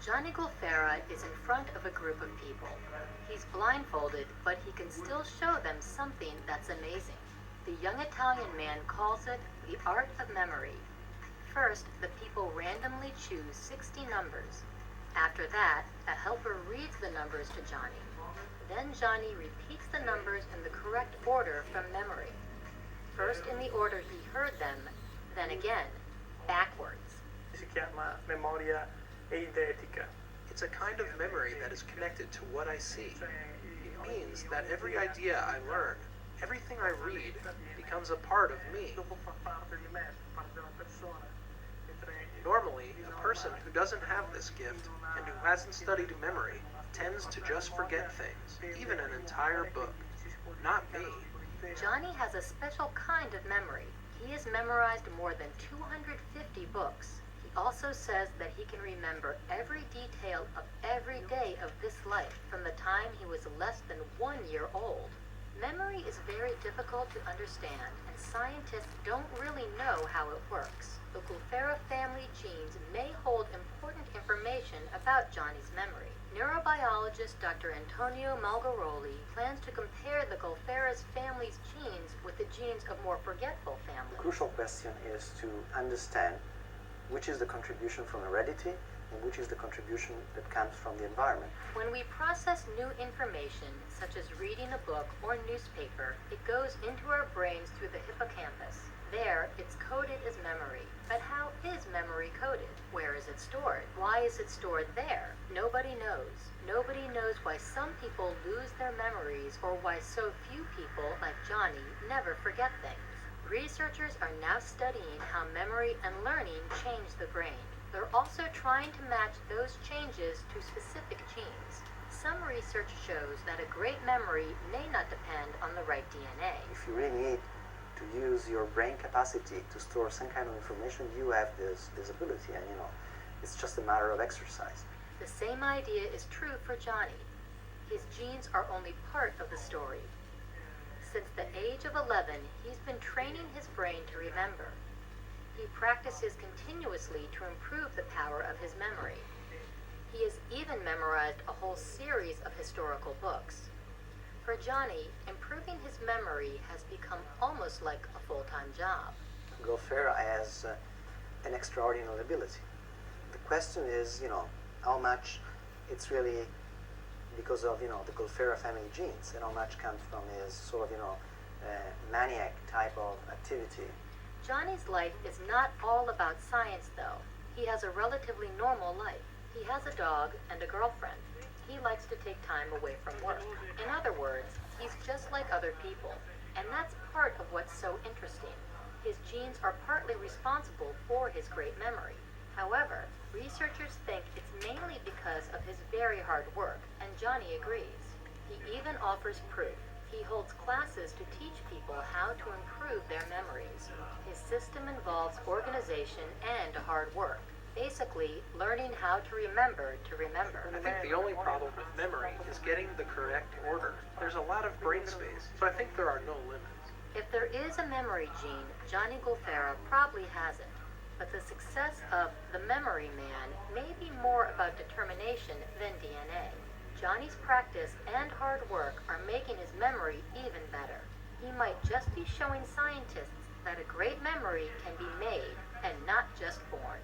Johnny Gulfera is in front of a group of people. He's blindfolded, but he can still show them something that's amazing. The young Italian man calls it the art of memory. First, the people randomly choose 60 numbers. After that, a helper reads the numbers to Johnny. Then Johnny repeats the numbers in the correct order from memory. First in the order he heard them, then again, backwards. Si chiama memoria eidetica. It's a kind of memory that is connected to what I see. It means that every idea I learn, everything I read, becomes a part of me. Normally, a person who doesn't have this gift and who hasn't studied memory tends to just forget things, even an entire book. Not me. Johnny has a special kind of memory. He has memorized more than 250 books. He also says that he can remember every detail of every day of this life from the time he was less than 1 year old. Memory is very difficult to understand, and scientists don't really know how it works. The Gulfera family genes may hold important information about Johnny's memory. Neurobiologist Dr. Antonio Malgaroli plans to compare the Gulfera's family's genes with the genes of more forgetful The families. crucial question is to understand which is the contribution from heredity and which is the contribution that comes from the environment. When we process new information, such as reading a book or newspaper, it goes into our brains through the hippocampus. There, it's coded as memory. But how is memory coded? Where is it stored? Why is it stored there? Nobody knows. Nobody knows why some people lose their memories or why so few people, like Johnny, never forget things. Researchers are now studying how memory and learning change the brain. They're also trying to match those changes to specific genes. Some research shows that a great memory may not depend on the right DNA. If you really need to use your brain capacity to store some kind of information, you have this ability, and it's just a matter of exercise. The same idea is true for Johnny. His genes are only part of the story. Since the age of 11, he's been training his brain to remember. He practices continuously to improve the power of his memory. He has even memorized a whole series of historical books. For Johnny, improving his memory has become almost like a full-time job. Gulfera has an extraordinary ability. The question is, how much it's really because of, the Gulfera family genes, and how much comes from his sort of, maniac type of activity. Johnny's life is not all about science, though. He has a relatively normal life. He has a dog and a girlfriend. He likes to take time away from work. In other words, he's just like other people, and that's part of what's so interesting. His genes are partly responsible for his great memory. However, researchers think it's mainly because of his very hard work, and Johnny agrees. He even offers proof. He holds classes to teach people how to improve their memories. His system involves organization and hard work. Basically, learning how to remember to remember. I think the only problem with memory is getting the correct order. There's a lot of brain space, so I think there are no limits. If there is a memory gene, Johnny Gulfera probably has it. But the success of the memory man may be more about determination than DNA. Johnny's practice and hard work are making his memory even better. He might just be showing scientists that a great memory can be made and not just born.